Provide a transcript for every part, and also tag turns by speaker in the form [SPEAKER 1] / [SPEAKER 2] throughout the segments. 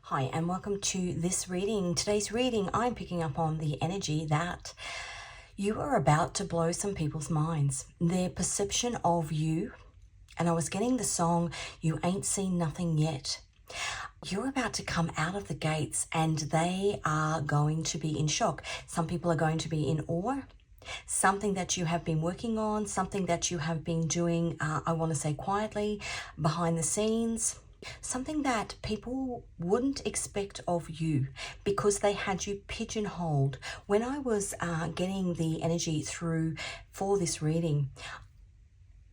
[SPEAKER 1] Hi, and welcome to this reading. Today's reading, I'm picking up on the energy that you are about to blow some people's minds. Their perception of you, and I was getting the song, You Ain't Seen Nothing Yet. You're about to come out of the gates and they are going to be in shock. Some people are going to be in awe. Something that you have been working on, something that you have been doing, I want to say quietly, behind the scenes. Something that people wouldn't expect of you because they had you pigeonholed. When I was getting the energy through for this reading,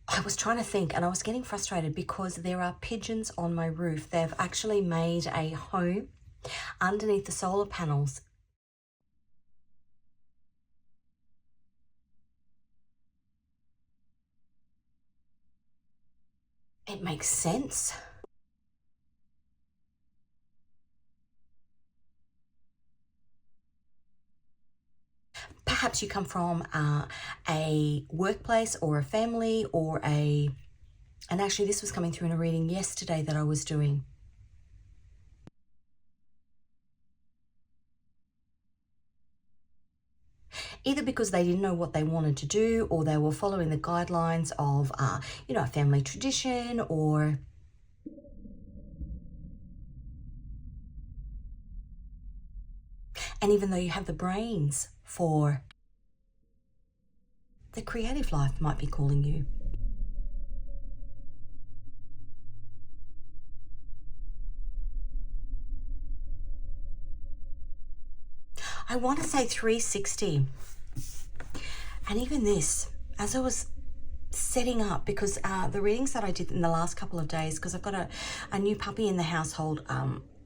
[SPEAKER 1] I was trying to think and I was getting frustrated because there are pigeons on my roof. They've actually made a home underneath the solar panels. It makes sense. Perhaps you come from a workplace or a family or and actually this was coming through in a reading yesterday that I was doing. Either because they didn't know what they wanted to do or they were following the guidelines of, a family tradition or... And even though you have the brains for the creative life might be calling you. I want to say 360. And even this, as I was setting up, because the readings that I did in the last couple of days, because I've got a new puppy in the household,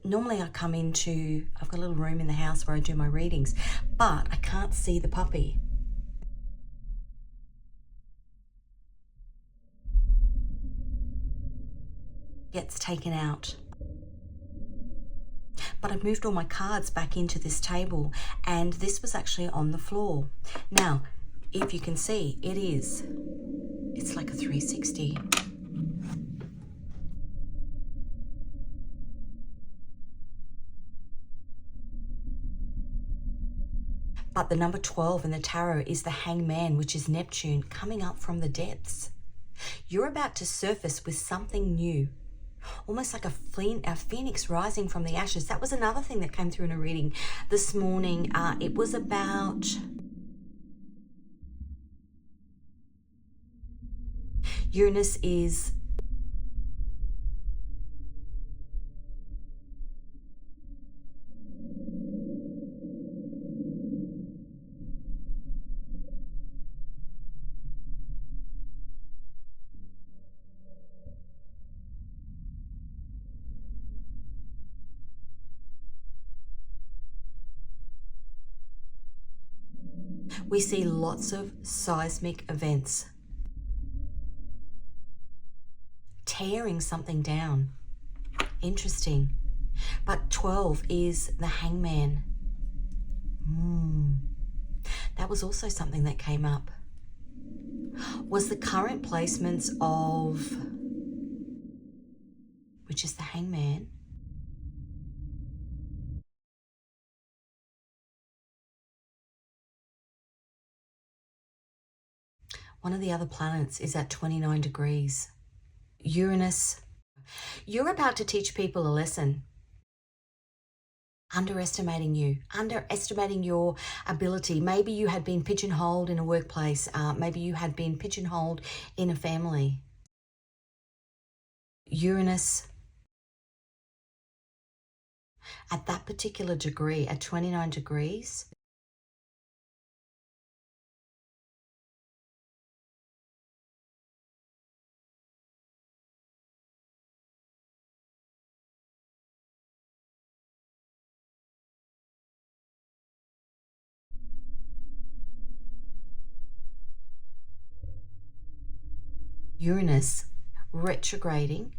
[SPEAKER 1] normally I come into, I've got a little room in the house where I do my readings, but I can't see the puppy. Gets taken out. But I've moved all my cards back into this table and this was actually on the floor. Now, if you can see, it's like a 360. But the number 12 in the tarot is the Hangman, which is Neptune coming up from the depths. You're about to surface with something new. Almost like a phoenix rising from the ashes. That was another thing that came through in a reading this morning. It was about Uranus is we see lots of seismic events. Tearing something down. Interesting. But 12 is the Hangman. That was also something that came up. Was the current placements of, which is the Hangman, one of the other planets is at 29 degrees. Uranus. You're about to teach people a lesson. Underestimating you, underestimating your ability. Maybe you had been pigeonholed in a workplace. Maybe you had been pigeonholed in a family. Uranus, at that particular degree, at 29 degrees, Uranus retrograding,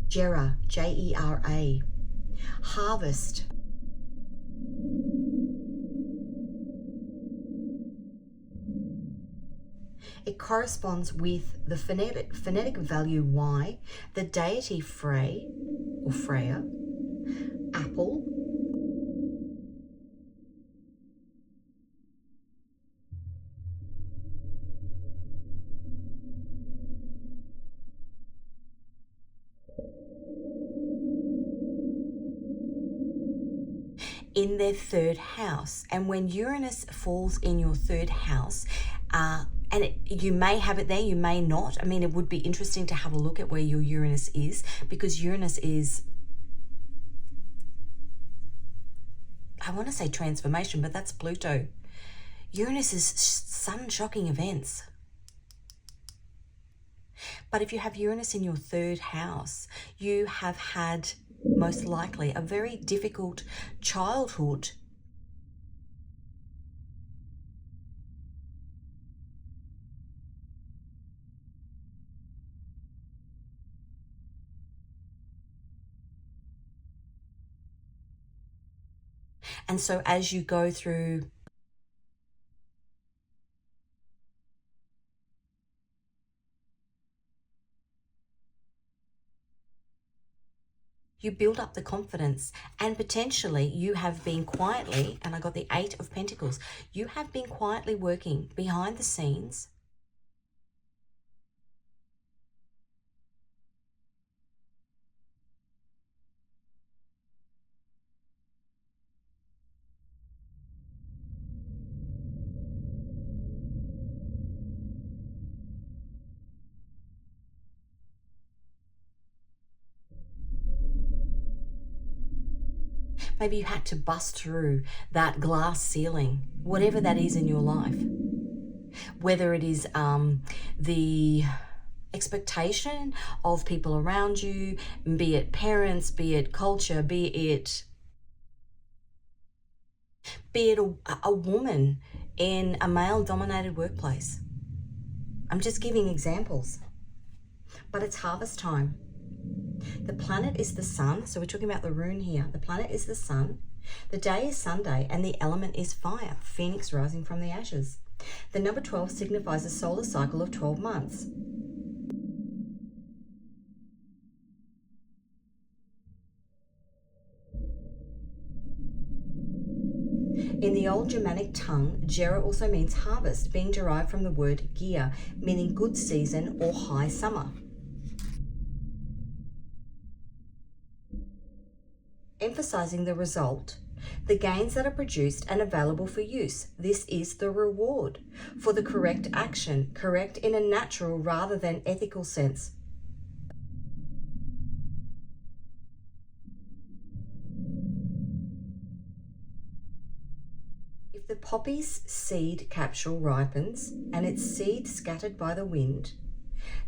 [SPEAKER 1] Jera, Jera, harvest, It corresponds with the phonetic value Y, the deity Frey or Freya, apple, in their third house. And when Uranus falls in your third house, you may have it there, you may not. I mean, it would be interesting to have a look at where your Uranus is, because Uranus is, I want to say transformation, but that's Pluto. Uranus is sudden shocking events. But if you have Uranus in your third house, you have had most likely a very difficult childhood. And so as you go through you build up the confidence, and potentially you have been quietly, and I got the 8 of Pentacles, you have been quietly working behind the scenes maybe you had to bust through that glass ceiling, whatever that is in your life. Whether it is the expectation of people around you, be it parents, be it culture, be it a woman in a male-dominated workplace. I'm just giving examples. But it's harvest time. The planet is the sun, so we're talking about the rune here. The planet is the sun. The day is Sunday, and the element is fire, phoenix rising from the ashes. The number 12 signifies a solar cycle of 12 months. In the old Germanic tongue, Gera also means harvest, being derived from the word Gia, meaning good season or high summer. Emphasizing the result, the gains that are produced and available for use. This is the reward for the correct action, correct in a natural rather than ethical sense. If the poppy's seed capsule ripens and its seed scattered by the wind,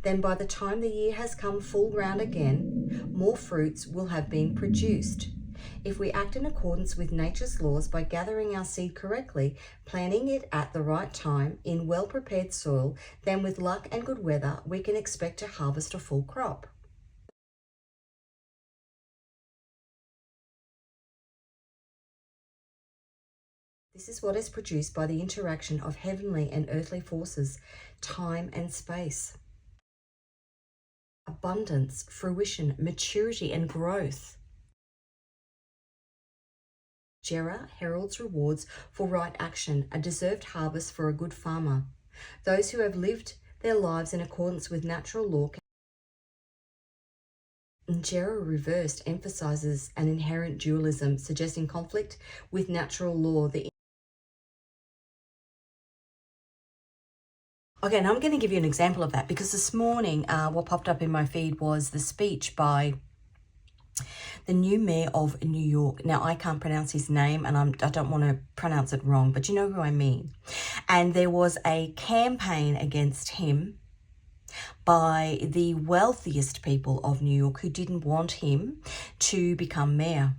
[SPEAKER 1] then by the time the year has come full round again, more fruits will have been produced. If we act in accordance with nature's laws by gathering our seed correctly, planting it at the right time in well-prepared soil, then with luck and good weather, we can expect to harvest a full crop. This is what is produced by the interaction of heavenly and earthly forces, time and space. Abundance, fruition, maturity, and growth. Gera heralds rewards for right action, a deserved harvest for a good farmer. Those who have lived their lives in accordance with natural law. Gera reversed emphasizes an inherent dualism, suggesting conflict with natural law. Okay, now I'm going to give you an example of that, because this morning what popped up in my feed was the speech by the new mayor of New York. Now, I can't pronounce his name, and I don't want to pronounce it wrong, but you know who I mean. And there was a campaign against him by the wealthiest people of New York who didn't want him to become mayor.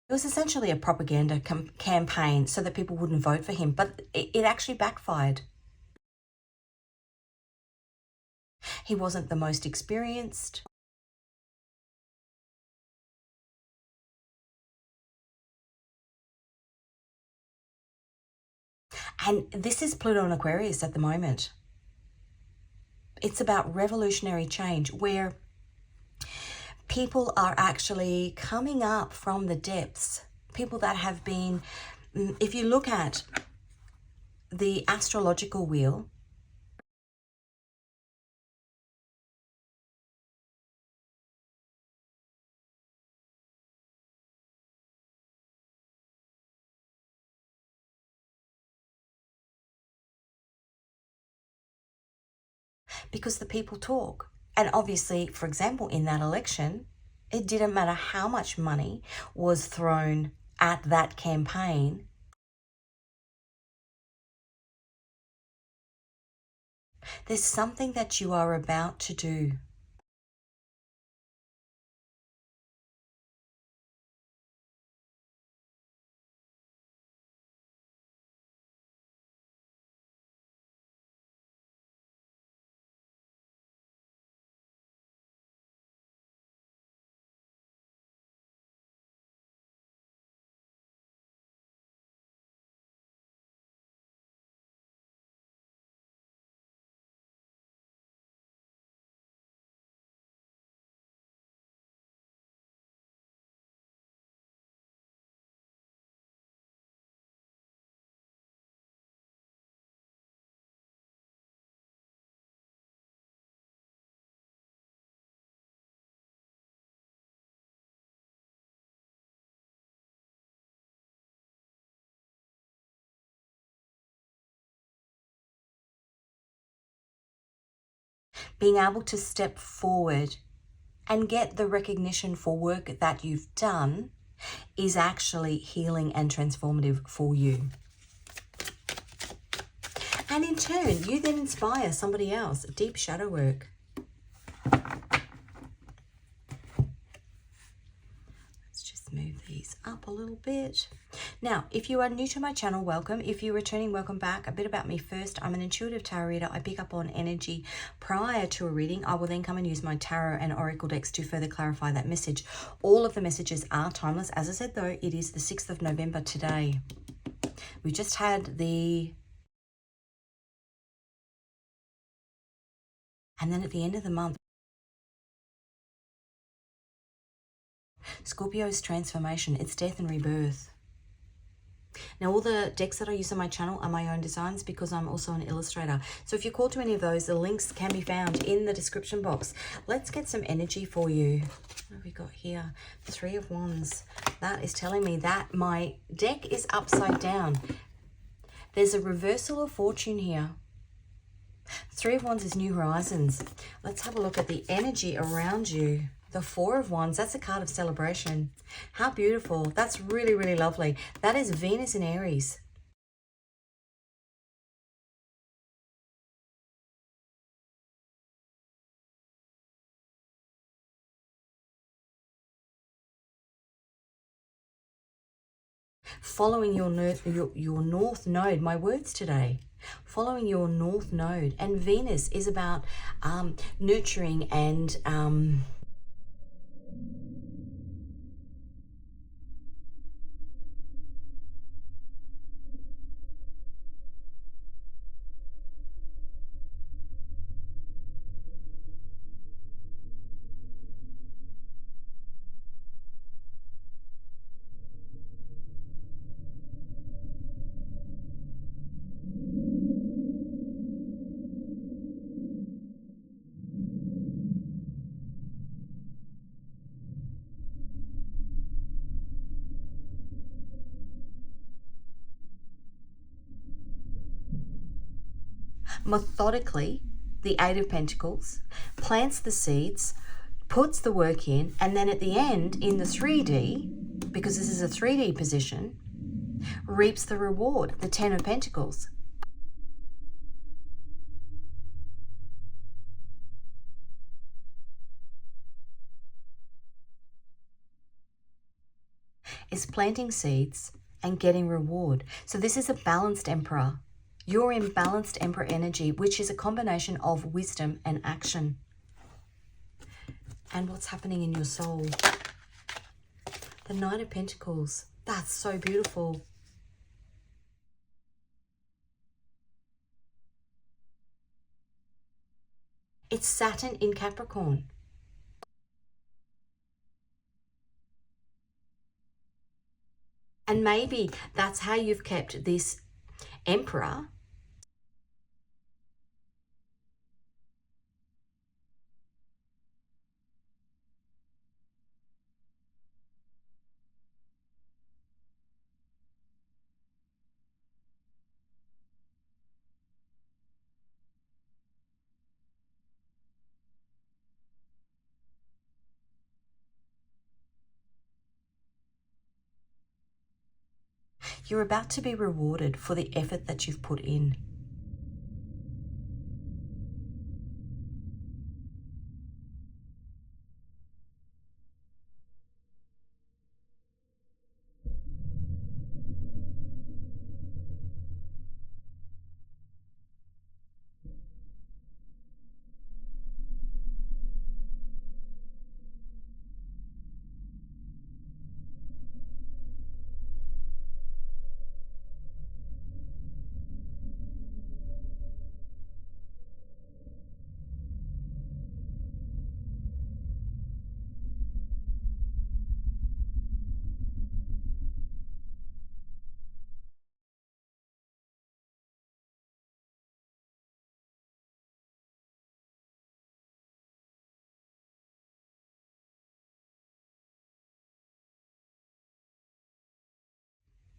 [SPEAKER 1] It was essentially a propaganda campaign so that people wouldn't vote for him, but it actually backfired. He wasn't the most experienced. And this is Pluto in Aquarius at the moment. It's about revolutionary change where people are actually coming up from the depths. People that have been, if you look at the astrological wheel, because the people talk. And obviously, for example, in that election, it didn't matter how much money was thrown at that campaign. There's something that you are about to do. Being able to step forward and get the recognition for work that you've done is actually healing and transformative for you. And in turn, you then inspire somebody else. Deep shadow work. Let's just move these up a little bit. Now, if you are new to my channel, welcome. If you're returning, welcome back. A bit about me first. I'm an intuitive tarot reader. I pick up on energy prior to a reading. I will then come and use my tarot and oracle decks to further clarify that message. All of the messages are timeless. As I said, though, it is the 6th of November today. We just had the... And then at the end of the month, Scorpio's transformation. It's death and rebirth. Now, all the decks that I use on my channel are my own designs because I'm also an illustrator. So if you're called to any of those, the links can be found in the description box. Let's get some energy for you. What have we got here? 3 of Wands. That is telling me that my deck is upside down. There's a reversal of fortune here. 3 of Wands is new horizons. Let's have a look at the energy around you. The 4 of Wands, that's a card of celebration. How beautiful. That's really, really lovely. That is Venus in Aries. Following your north node, my words today. Following your north node. And Venus is about nurturing and... methodically, the 8 of Pentacles, plants the seeds, puts the work in, and then at the end, in the 3D, because this is a 3D position, reaps the reward, the 10 of Pentacles. Is planting seeds and getting reward. So this is a balanced Emperor. You're in balanced Emperor energy, which is a combination of wisdom and action. And what's happening in your soul? The Knight of Pentacles. That's so beautiful. It's Saturn in Capricorn. And maybe that's how you've kept this Emperor You're about to be rewarded for the effort that you've put in.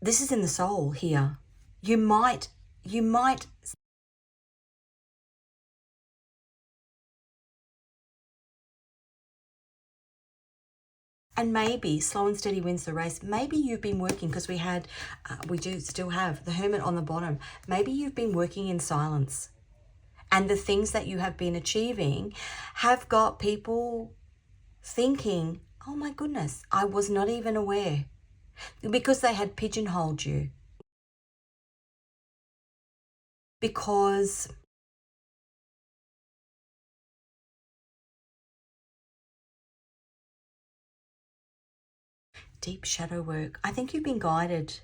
[SPEAKER 1] This is in the soul here. You might, and maybe slow and steady wins the race. Maybe you've been working, because we do still have the Hermit on the bottom. Maybe you've been working in silence, and the things that you have been achieving have got people thinking, oh my goodness, I was not even aware, because they had pigeonholed you. Because deep shadow work. I think you've been guided.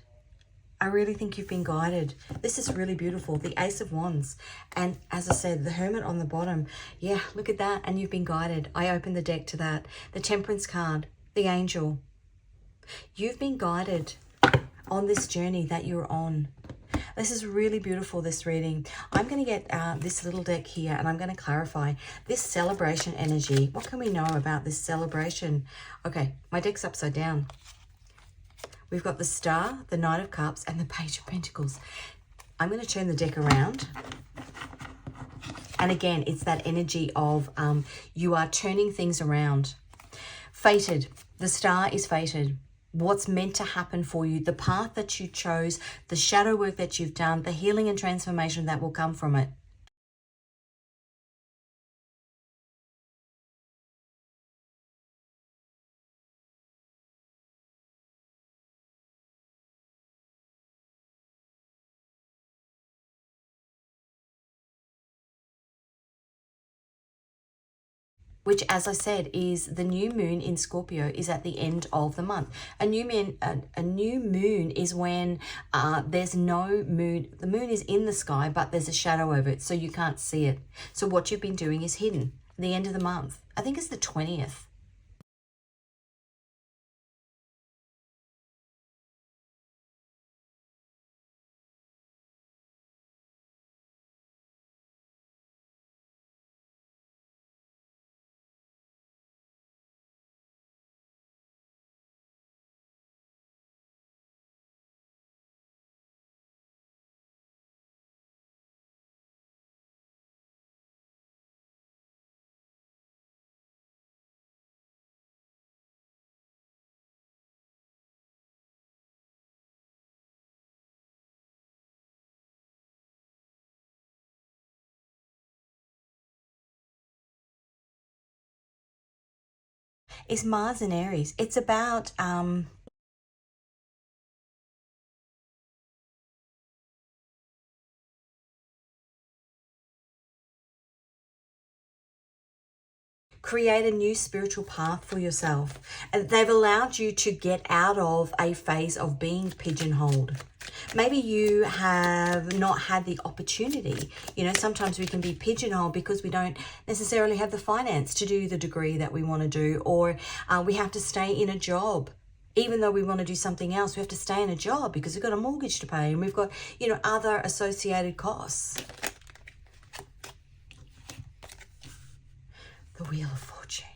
[SPEAKER 1] I really think you've been guided. This is really beautiful. The Ace of Wands. And as I said, the Hermit on the bottom. Yeah, look at that. And you've been guided. I opened the deck to that. The Temperance card. The Angel. You've been guided on this journey that you're on. This is really beautiful, this reading. I'm going to get this little deck here, and I'm going to clarify this celebration energy. What can we know about this celebration? Okay, my deck's upside down. We've got the Star, the Knight of Cups, and the Page of Pentacles. I'm going to turn the deck around. And again, it's that energy of you are turning things around. Fated. The Star is fated. What's meant to happen for you, the path that you chose, the shadow work that you've done, the healing and transformation that will come from it. Which, as I said, is the new moon in Scorpio is at the end of the month. A new moon is when there's no moon. The moon is in the sky, but there's a shadow over it, so you can't see it. So what you've been doing is hidden. The end of the month. I think it's the 20th. It's Mars in Aries. It's about create a new spiritual path for yourself. And they've allowed you to get out of a phase of being pigeonholed. Maybe you have not had the opportunity. You know, sometimes we can be pigeonholed because we don't necessarily have the finance to do the degree that we want to do, or we have to stay in a job. Even though we want to do something else, we have to stay in a job because we've got a mortgage to pay and we've got, you know, other associated costs. The Wheel of Fortune.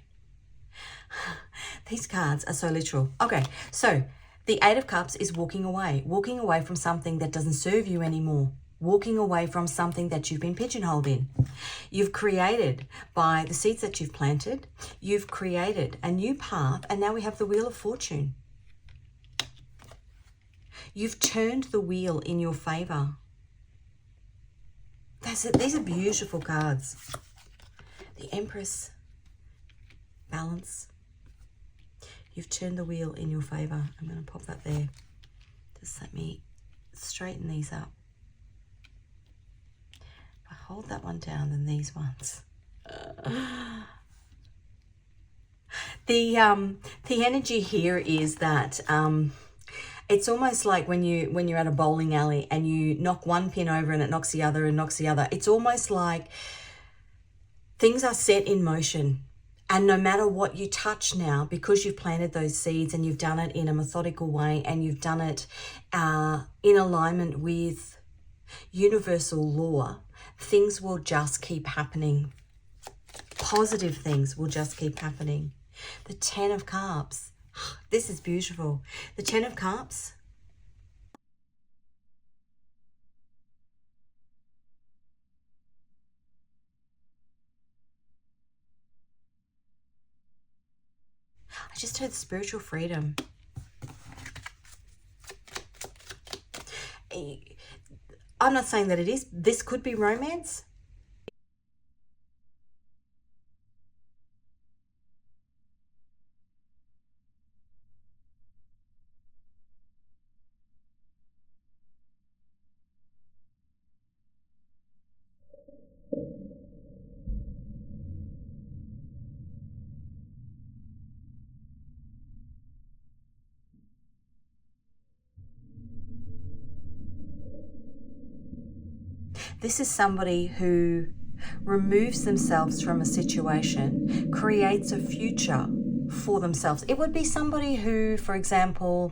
[SPEAKER 1] These cards are so literal. Okay, so the Eight of Cups is walking away from something that doesn't serve you anymore, walking away from something that you've been pigeonholed in. You've created, by the seeds that you've planted, you've created a new path, and now we have the Wheel of Fortune. You've turned the wheel in your favor. That's it. These are beautiful cards. The Empress, balance. You've turned the wheel in your favor. I'm going to pop that there. Just let me straighten these up. If I hold that one down, then these ones. The energy here is that it's almost like when you're at a bowling alley and you knock one pin over and it knocks the other and knocks the other. It's almost like things are set in motion. And no matter what you touch now, because you've planted those seeds and you've done it in a methodical way and you've done it in alignment with universal law, things will just keep happening. Positive things will just keep happening. The Ten of Cups. This is beautiful. The Ten of Cups. I just heard spiritual freedom. I'm not saying that it is. This could be romance. This is somebody who removes themselves from a situation, creates a future for themselves. It would be somebody who, for example,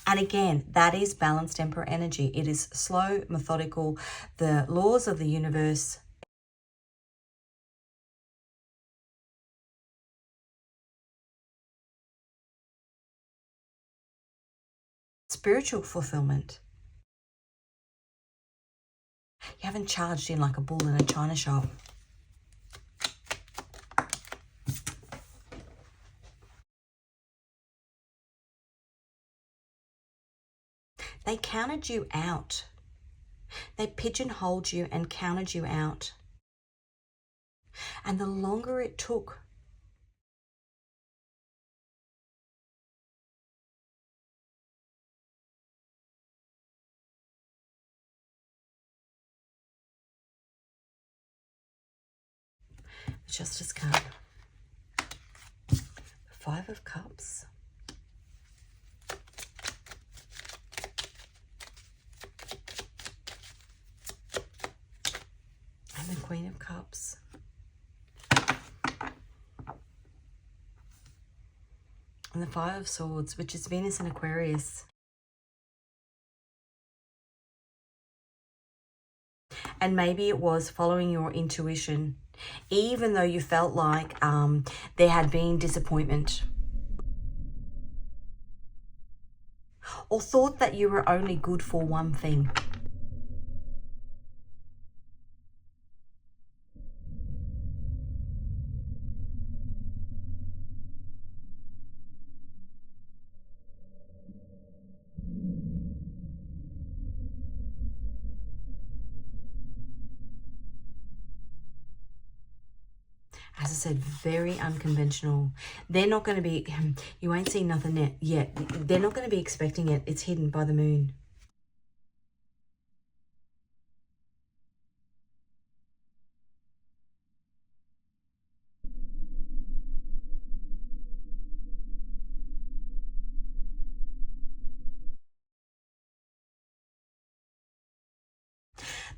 [SPEAKER 1] and again, that is balanced Emperor energy. It is slow, methodical, the laws of the universe. Spiritual fulfillment. You haven't charged in like a bull in a china shop. They counted you out. They pigeonholed you and counted you out. And the longer it took, the Justice card, the Five of Cups, and the Queen of Cups. And the Five of Swords, which is Venus and Aquarius. And maybe it was following your intuition, even though you felt like there had been disappointment, or thought that you were only good for one thing. as I said, very unconventional. They're not going to be, you ain't seen nothing yet. They're not going to be expecting it. It's hidden by the moon.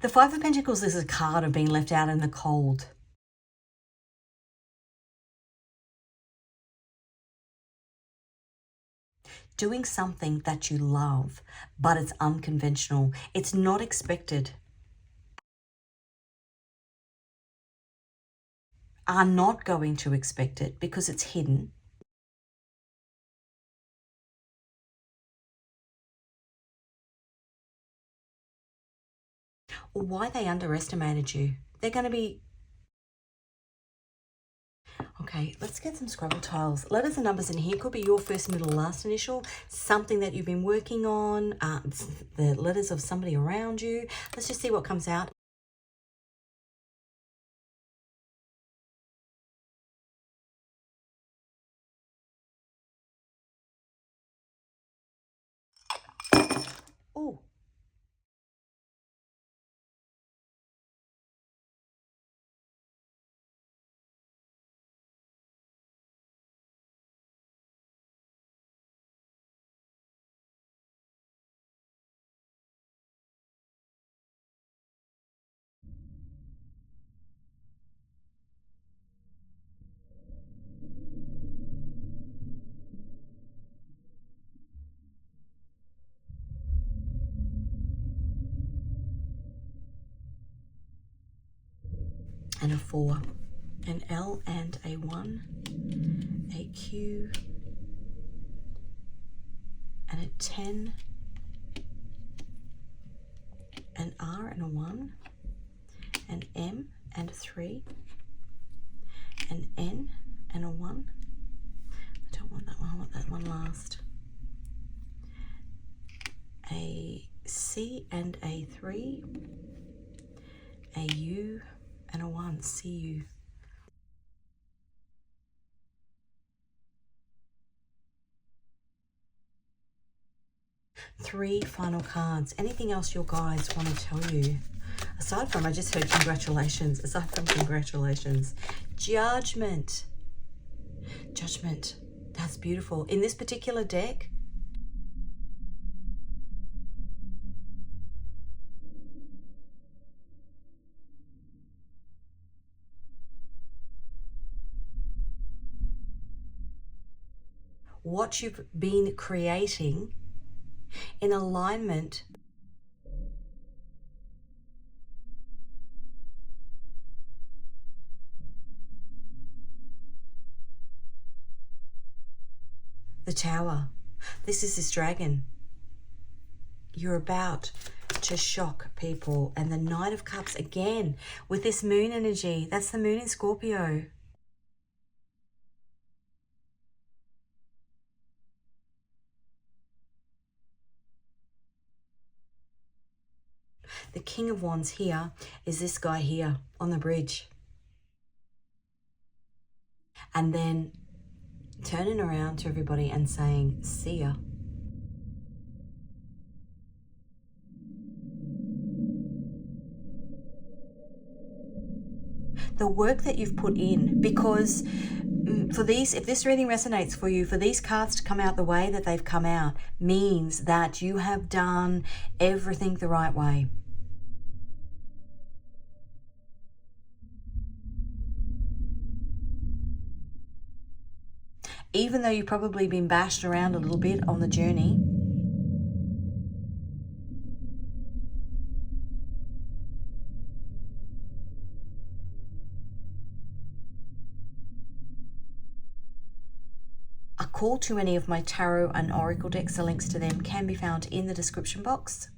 [SPEAKER 1] The Five of Pentacles is a card of being left out in the cold. Doing something that you love, but it's unconventional. It's not expected. Are not going to expect it because it's hidden. Or why they underestimated you. They're going to be... Okay, let's get some Scrabble tiles. Letters and numbers in here. Could be your first, middle, last initial. Something that you've been working on. The letters of somebody around you. Let's just see what comes out. Oh. And a 4. An L and a 1. A Q. And a 10. An R and a 1. An M and a 3. An N and a 1. I don't want that one, I want that one last. A C and a 3. A U and a 1. See you. Three final cards. Anything else your guides want to tell you? Aside from, I just heard congratulations. Aside from congratulations. Judgment. Judgment. That's beautiful. In this particular deck, what you've been creating in alignment the Tower. This is this dragon. You're about to shock people. And the Knight of Cups again with this moon energy. That's the moon in Scorpio. The King of Wands here is this guy here on the bridge. And then turning around to everybody and saying, see ya. The work that you've put in, because for these, if this reading resonates for you, for these cards to come out the way that they've come out means that you have done everything the right way. Even though you've probably been bashed around a little bit on the journey, a call to any of my tarot and oracle decks, the links to them can be found in the description box.